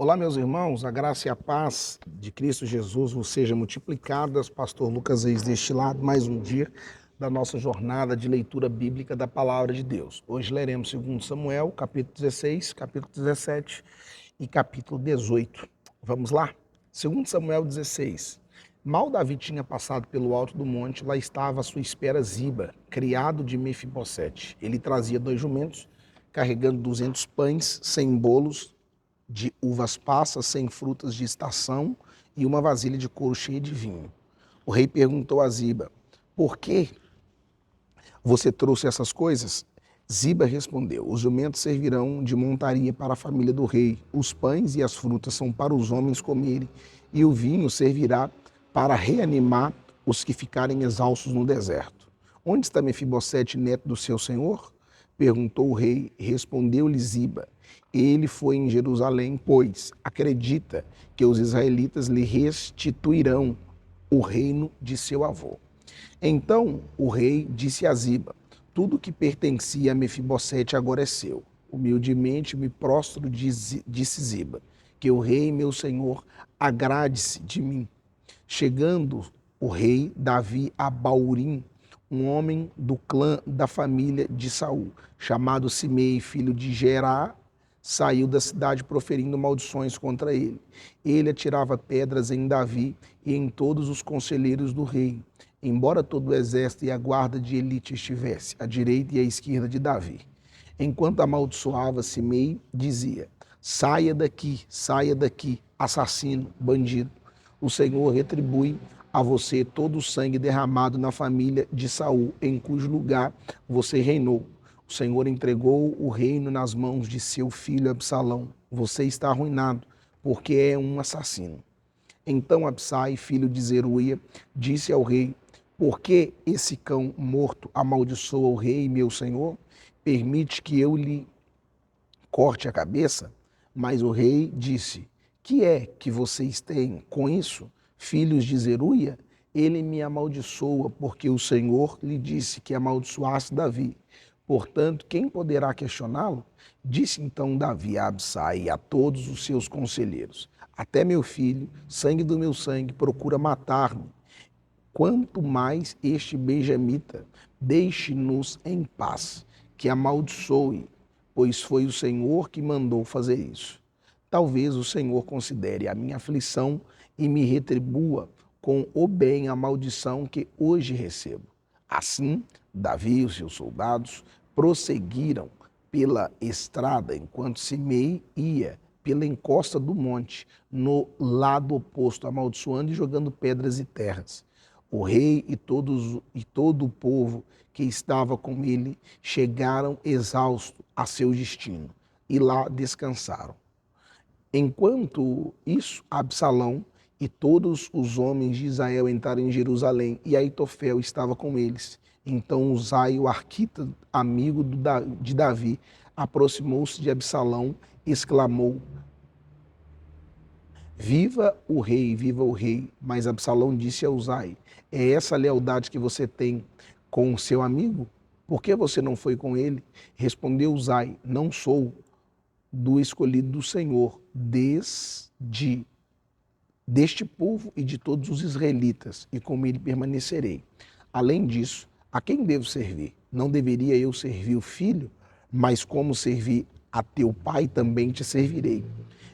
Olá, meus irmãos, a graça e a paz de Cristo Jesus vos seja multiplicadas. Pastor Lucas Reis deste lado, mais um dia da nossa jornada de leitura bíblica da Palavra de Deus. Hoje leremos 2 Samuel, capítulo 16, capítulo 17 e capítulo 18. Vamos lá? 2 Samuel 16. Mal Davi tinha passado pelo alto do monte, lá estava à sua espera Ziba, criado de Mefibosete. Ele trazia 2 jumentos, carregando 200 pães, 100 bolos de uvas passas, 100 frutas de estação e uma vasilha de couro cheia de vinho. O rei perguntou a Ziba: por que você trouxe essas coisas? Ziba respondeu: os jumentos servirão de montaria para a família do rei. Os pães e as frutas são para os homens comerem, e o vinho servirá para reanimar os que ficarem exaustos no deserto. Onde está Mefibosete, neto do seu senhor? Perguntou o rei. Respondeu-lhe Ziba: ele foi em Jerusalém, pois acredita que os israelitas lhe restituirão o reino de seu avô. Então o rei disse a Ziba: tudo que pertencia a Mefibosete agora é seu. Humildemente me prostro, disse Ziba, que o rei, meu senhor, agrade-se de mim. Chegando o rei Davi a Baurim, um homem do clã da família de Saul, chamado Simei, filho de Gerá, saiu da cidade proferindo maldições contra ele. Ele atirava pedras em Davi e em todos os conselheiros do rei, embora todo o exército e a guarda de elite estivesse à direita e à esquerda de Davi. Enquanto amaldiçoava, Simei dizia: saia daqui, assassino, bandido. O Senhor retribui a você todo o sangue derramado na família de Saul, em cujo lugar você reinou. O Senhor entregou o reino nas mãos de seu filho Absalão. Você está arruinado, porque é um assassino. Então Absai, filho de Zeruia, disse ao rei: por que esse cão morto amaldiçoa o rei, meu senhor? Permite que eu lhe corte a cabeça? Mas o rei disse: que é que vocês têm com isso, filhos de Zeruia? Ele me amaldiçoa, porque o Senhor lhe disse que amaldiçoasse Davi. Portanto, quem poderá questioná-lo? Disse então Davi a Absai e a todos os seus conselheiros: até meu filho, sangue do meu sangue, procura matar-me. Quanto mais este benjamita, deixe-nos em paz, que amaldiçoe, pois foi o Senhor que mandou fazer isso. Talvez o Senhor considere a minha aflição e me retribua com o bem a maldição que hoje recebo. Assim, Davi e os seus soldados prosseguiram pela estrada, enquanto Simei ia pela encosta do monte, no lado oposto, amaldiçoando e jogando pedras e terras. O rei e todo o povo que estava com ele chegaram exaustos a seu destino e lá descansaram. Enquanto isso, Absalão e todos os homens de Israel entraram em Jerusalém e Aitofel estava com eles. Então Uzai, o arquita, amigo de Davi, aproximou-se de Absalão e exclamou: viva o rei, viva o rei. Mas Absalão disse a Uzai: é essa a lealdade que você tem com o seu amigo? Por que você não foi com ele? Respondeu Uzai: não sou do escolhido do Senhor, deste povo e de todos os israelitas, e com ele permanecerei. Além disso, a quem devo servir? Não deveria eu servir o filho? Mas como servi a teu pai, também te servirei.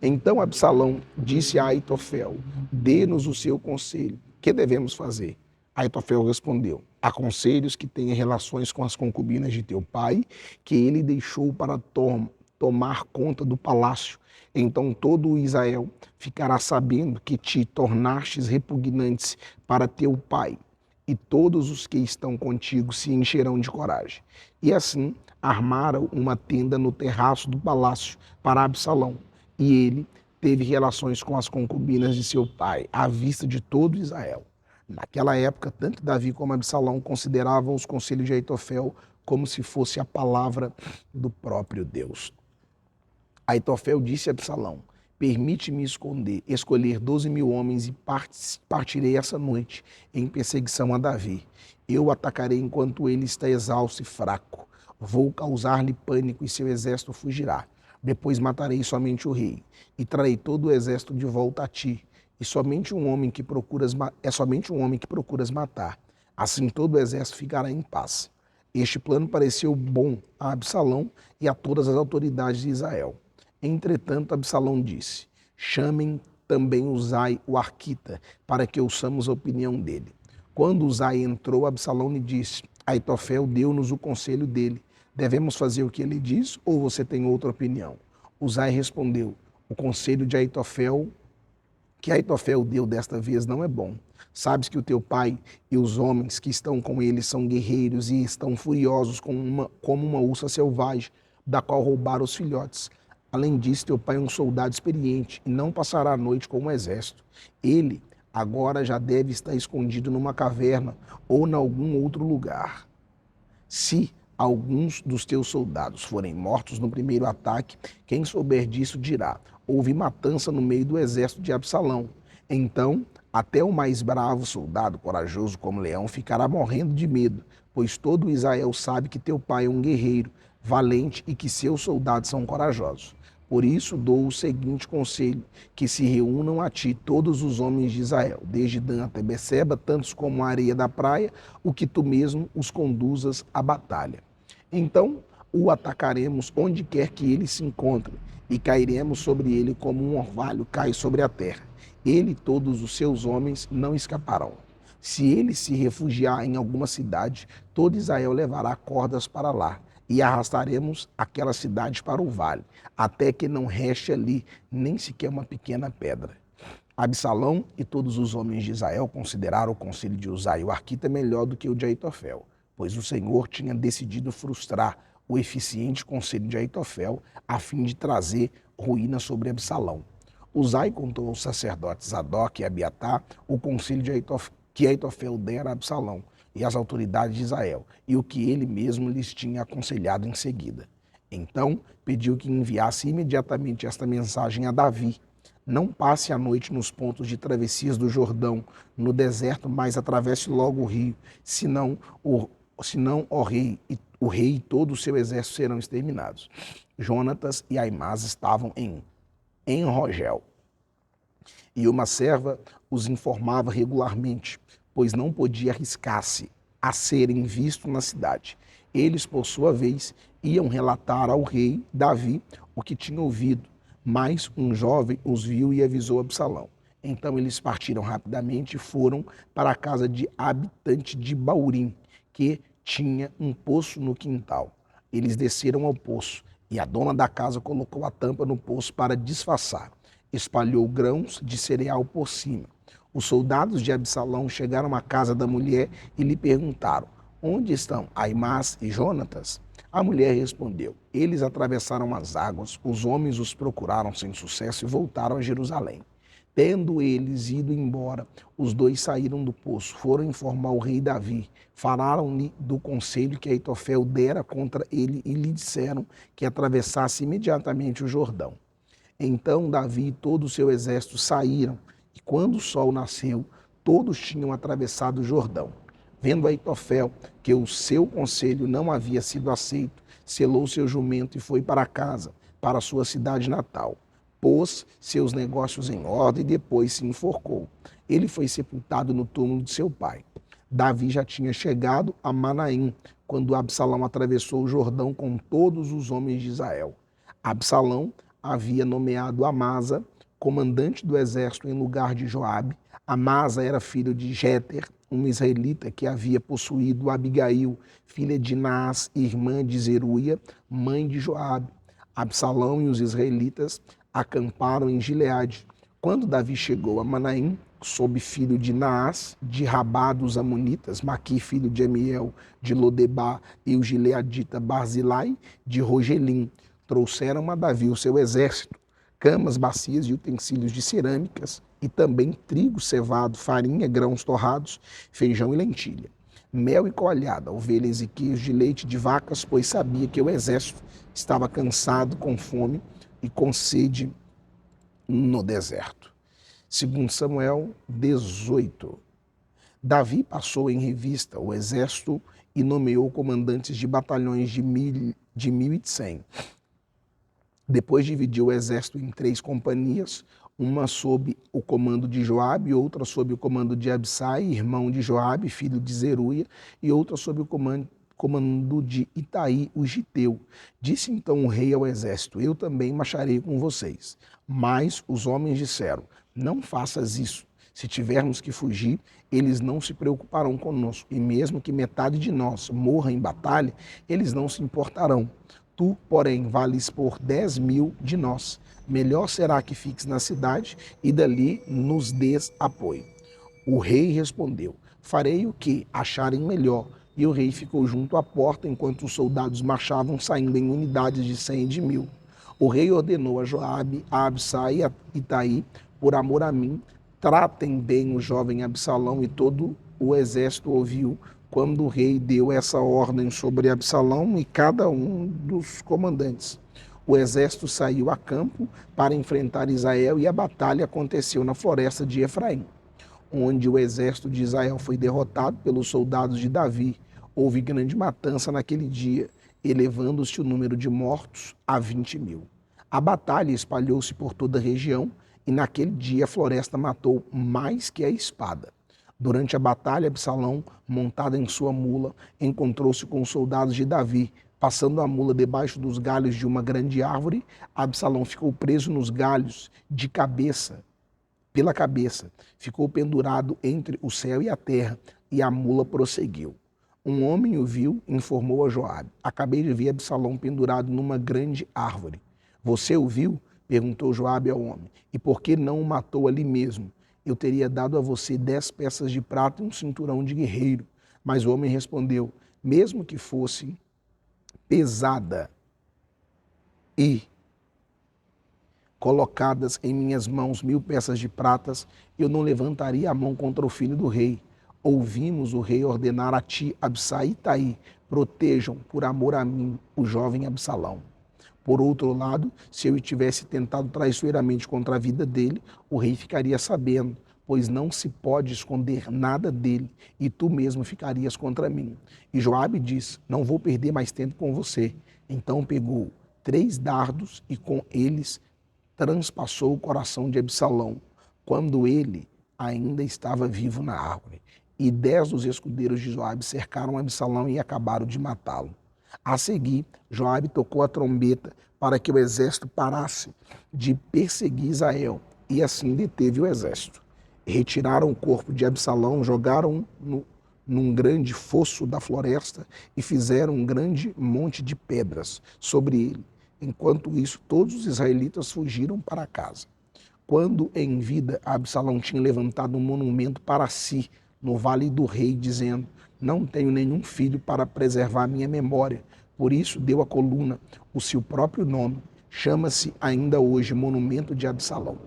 Então Absalão disse a Aitofel: dê-nos o seu conselho. Que devemos fazer? Aitofel respondeu: aconselhos que tenha relações com as concubinas de teu pai, que ele deixou para tomar conta do palácio. Então todo o Israel ficará sabendo que te tornastes repugnantes para teu pai, e todos os que estão contigo se encherão de coragem. E assim armaram uma tenda no terraço do palácio para Absalão, e ele teve relações com as concubinas de seu pai, à vista de todo Israel. Naquela época, tanto Davi como Absalão consideravam os conselhos de Aitofel como se fosse a palavra do próprio Deus. Aitofel disse a Absalão: permite-me escolher 12.000 homens e partirei essa noite em perseguição a Davi. Eu o atacarei enquanto ele está exausto e fraco. Vou causar-lhe pânico e seu exército fugirá. Depois matarei somente o rei, e trarei todo o exército de volta a ti, e somente um homem que procuras é somente um homem que procuras matar. Assim todo o exército ficará em paz. Este plano pareceu bom a Absalão e a todas as autoridades de Israel. Entretanto, Absalão disse: chamem também Uzai, o arquita, para que ouçamos a opinião dele. Quando Uzai entrou, Absalão lhe disse: Aitofel deu-nos o conselho dele. Devemos fazer o que ele diz ou você tem outra opinião? Uzai respondeu: o conselho de Aitofel, que Aitofel deu desta vez, não é bom. Sabes que o teu pai e os homens que estão com ele são guerreiros e estão furiosos como uma ursa selvagem, da qual roubaram os filhotes. Além disso, teu pai é um soldado experiente e não passará a noite com um exército. Ele agora já deve estar escondido numa caverna ou em algum outro lugar. Se alguns dos teus soldados forem mortos no primeiro ataque, quem souber disso dirá: houve matança no meio do exército de Absalão. Então, até o mais bravo soldado, corajoso como leão, ficará morrendo de medo, pois todo Israel sabe que teu pai é um guerreiro, valente e que seus soldados são corajosos. Por isso dou o seguinte conselho: que se reúnam a ti todos os homens de Israel, desde Dan até Beceba, tantos como a areia da praia, o que tu mesmo os conduzas à batalha. Então o atacaremos onde quer que ele se encontre, e cairemos sobre ele como um orvalho cai sobre a terra. Ele e todos os seus homens não escaparão. Se ele se refugiar em alguma cidade, todo Israel levará cordas para lá, e arrastaremos aquela cidade para o vale, até que não reste ali nem sequer uma pequena pedra. Absalão e todos os homens de Israel consideraram o conselho de Uzai o arquita melhor do que o de Aitofel, pois o Senhor tinha decidido frustrar o eficiente conselho de Aitofel a fim de trazer ruína sobre Absalão. Uzai contou aos sacerdotes Zadok e Abiatar o conselho que Aitofel dera a Absalão e às autoridades de Israel, e o que ele mesmo lhes tinha aconselhado em seguida. Então pediu que enviasse imediatamente esta mensagem a Davi: não passe a noite nos pontos de travessias do Jordão, no deserto, mas atravesse logo o rio, senão o rei e todo o seu exército serão exterminados. Jonatas e Aimás estavam em Rogel, e uma serva os informava regularmente, pois não podia arriscar-se a serem vistos na cidade. Eles, por sua vez, iam relatar ao rei Davi o que tinham ouvido, mas um jovem os viu e avisou Absalão. Então eles partiram rapidamente e foram para a casa de habitante de Baurim, que tinha um poço no quintal. Eles desceram ao poço, e a dona da casa colocou a tampa no poço para disfarçar. Espalhou grãos de cereal por cima. Os soldados de Absalão chegaram à casa da mulher e lhe perguntaram: onde estão Aimás e Jonatas? A mulher respondeu: eles atravessaram as águas, os homens os procuraram sem sucesso e voltaram a Jerusalém. Tendo eles ido embora, os dois saíram do poço, foram informar o rei Davi, falaram-lhe do conselho que Aitofel dera contra ele e lhe disseram que atravessasse imediatamente o Jordão. Então Davi e todo o seu exército saíram, e quando o sol nasceu, todos tinham atravessado o Jordão. Vendo Aitofel que o seu conselho não havia sido aceito, selou seu jumento e foi para casa, para sua cidade natal. Pôs seus negócios em ordem e depois se enforcou. Ele foi sepultado no túmulo de seu pai. Davi já tinha chegado a Manaim, quando Absalão atravessou o Jordão com todos os homens de Israel. Absalão havia nomeado Amasa comandante do exército em lugar de Joabe. Amasa era filho de Jéter, uma israelita que havia possuído Abigail, filha de Naás, irmã de Zeruia, mãe de Joabe. Absalão e os israelitas acamparam em Gileade. Quando Davi chegou a Manaim, sob filho de Naás, de Rabá dos Amonitas, Maqui, filho de Amiel, de Lodebá, e o gileadita Barzilai, de Rogelim, trouxeram a Davi o seu exército, camas, bacias e utensílios de cerâmicas, e também trigo cevado, farinha, grãos torrados, feijão e lentilha, mel e coalhada, ovelhas e queijo de leite de vacas, pois sabia que o exército estava cansado, com fome e com sede no deserto. Segundo Samuel 18. Davi passou em revista o exército e nomeou comandantes de batalhões de 1.100. Depois dividiu o exército em 3 companhias, uma sob o comando de Joabe, outra sob o comando de Absai, irmão de Joabe, filho de Zeruia, e outra sob o comando de Itaí, o giteu. Disse então o rei ao exército: eu também marcharei com vocês. Mas os homens disseram: não faças isso. Se tivermos que fugir, eles não se preocuparão conosco, e mesmo que metade de nós morra em batalha, eles não se importarão. Tu, porém, vales por 10.000 de nós. Melhor será que fiques na cidade e dali nos des apoio. O rei respondeu: farei o que acharem melhor. E o rei ficou junto à porta enquanto os soldados marchavam saindo em unidades de 100 e de 1.000. O rei ordenou a Joabe, a Absai e a Itaí: por amor a mim, tratem bem o jovem Absalão. E todo o exército ouviu quando o rei deu essa ordem sobre Absalão e cada um dos comandantes. O exército saiu a campo para enfrentar Israel e a batalha aconteceu na floresta de Efraim, onde o exército de Israel foi derrotado pelos soldados de Davi. Houve grande matança naquele dia, elevando-se o número de mortos a 20.000. A batalha espalhou-se por toda a região e naquele dia a floresta matou mais que a espada. Durante a batalha, Absalão, montado em sua mula, encontrou-se com os soldados de Davi. Passando a mula debaixo dos galhos de uma grande árvore, Absalão ficou preso nos galhos pela cabeça. Ficou pendurado entre o céu e a terra, e a mula prosseguiu. Um homem o viu e informou a Joabe: acabei de ver Absalão pendurado numa grande árvore. Você o viu? Perguntou Joabe ao homem. E por que não o matou ali mesmo? Eu teria dado a você 10 peças de prata e um cinturão de guerreiro. Mas o homem respondeu: mesmo que fosse pesada e colocadas em minhas mãos 1.000 peças de pratas, eu não levantaria a mão contra o filho do rei. Ouvimos o rei ordenar a ti, Absai e Itaí: protejam, por amor a mim, o jovem Absalão. Por outro lado, se eu tivesse tentado traiçoeiramente contra a vida dele, o rei ficaria sabendo, pois não se pode esconder nada dele, e tu mesmo ficarias contra mim. E Joabe disse: não vou perder mais tempo com você. Então pegou 3 dardos e com eles transpassou o coração de Absalão, quando ele ainda estava vivo na árvore. E 10 dos escudeiros de Joabe cercaram Absalão e acabaram de matá-lo. A seguir, Joabe tocou a trombeta para que o exército parasse de perseguir Israel, e assim deteve o exército. Retiraram o corpo de Absalão, jogaram num grande fosso da floresta e fizeram um grande monte de pedras sobre ele. Enquanto isso, todos os israelitas fugiram para casa. Quando em vida, Absalão tinha levantado um monumento para si no Vale do Rei, dizendo: não tenho nenhum filho para preservar minha memória. Por isso deu à coluna o seu próprio nome. Chama-se ainda hoje Monumento de Absalão.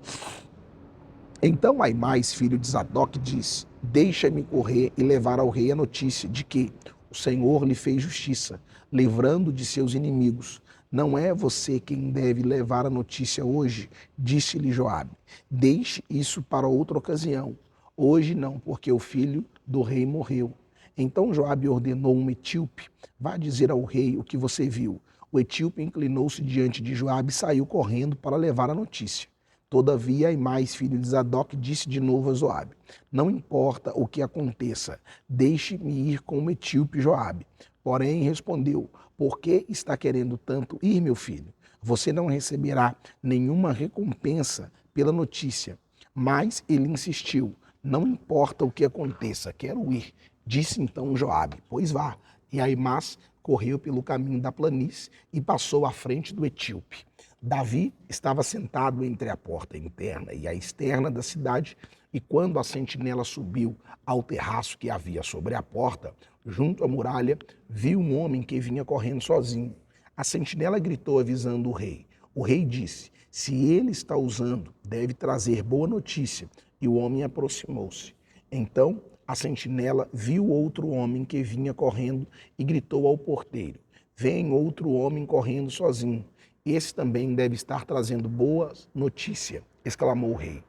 Então Aimás, filho de Zadok, disse: deixa-me correr e levar ao rei a notícia de que o Senhor lhe fez justiça, livrando de seus inimigos. Não é você quem deve levar a notícia hoje, disse-lhe Joabe. Deixe isso para outra ocasião. Hoje não, porque o filho do rei morreu. Então Joabe ordenou um etíope: vá dizer ao rei o que você viu. O etíope inclinou-se diante de Joabe e saiu correndo para levar a notícia. Todavia Aimás, filho de Zadok, disse de novo a Joabe: não importa o que aconteça, deixe-me ir com o etíope Joabe. Porém respondeu: por que está querendo tanto ir, meu filho? Você não receberá nenhuma recompensa pela notícia. Mas ele insistiu: não importa o que aconteça, quero ir. Disse então Joabe: pois vá. E Aimás correu pelo caminho da planície e passou à frente do etíope. Davi estava sentado entre a porta interna e a externa da cidade, e quando a sentinela subiu ao terraço que havia sobre a porta, junto à muralha, viu um homem que vinha correndo sozinho. A sentinela gritou avisando o rei. O rei disse: se ele está usando, deve trazer boa notícia. E o homem aproximou-se. Então a sentinela viu outro homem que vinha correndo e gritou ao porteiro: vem outro homem correndo sozinho. Esse também deve estar trazendo boa notícia, exclamou o rei.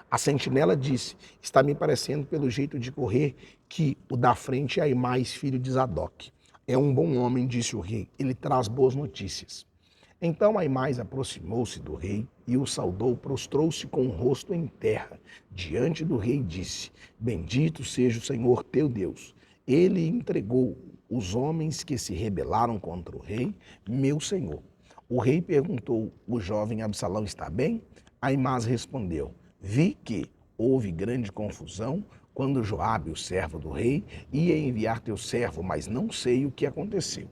A sentinela disse: está me parecendo pelo jeito de correr que o da frente é Aimás, filho de Zadok. É um bom homem, disse o rei, ele traz boas notícias. Então Aimás aproximou-se do rei e o saudou, prostrou-se com o rosto em terra diante do rei e disse: Bendito seja o Senhor teu Deus. Ele entregou os homens que se rebelaram contra o rei, meu senhor. O rei perguntou: O jovem Absalão está bem? Aimás respondeu: Vi que houve grande confusão quando Joabe, o servo do rei, ia enviar teu servo, mas não sei o que aconteceu.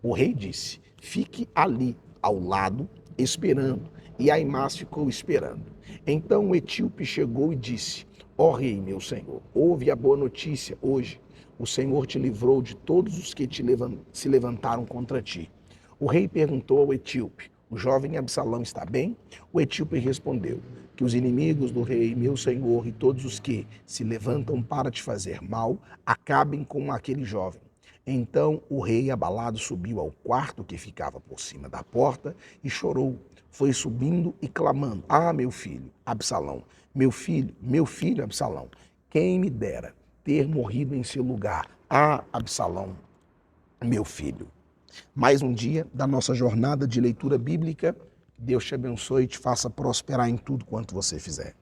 O rei disse: Fique ali ao lado, esperando. E Aimás ficou esperando. Então o etíope chegou e disse: Ó rei, meu senhor, ouve a boa notícia hoje. O Senhor te livrou de todos os que se levantaram contra ti. O rei perguntou ao etíope: O jovem Absalão está bem? O etíope respondeu: Que os inimigos do rei, meu senhor, e todos os que se levantam para te fazer mal, acabem com aquele jovem. Então o rei, abalado, subiu ao quarto que ficava por cima da porta e chorou. Foi subindo e clamando: Ah, meu filho, Absalão, meu filho, Absalão, quem me dera ter morrido em seu lugar. Ah, Absalão, meu filho. Mais um dia da nossa jornada de leitura bíblica. Deus te abençoe e te faça prosperar em tudo quanto você fizer.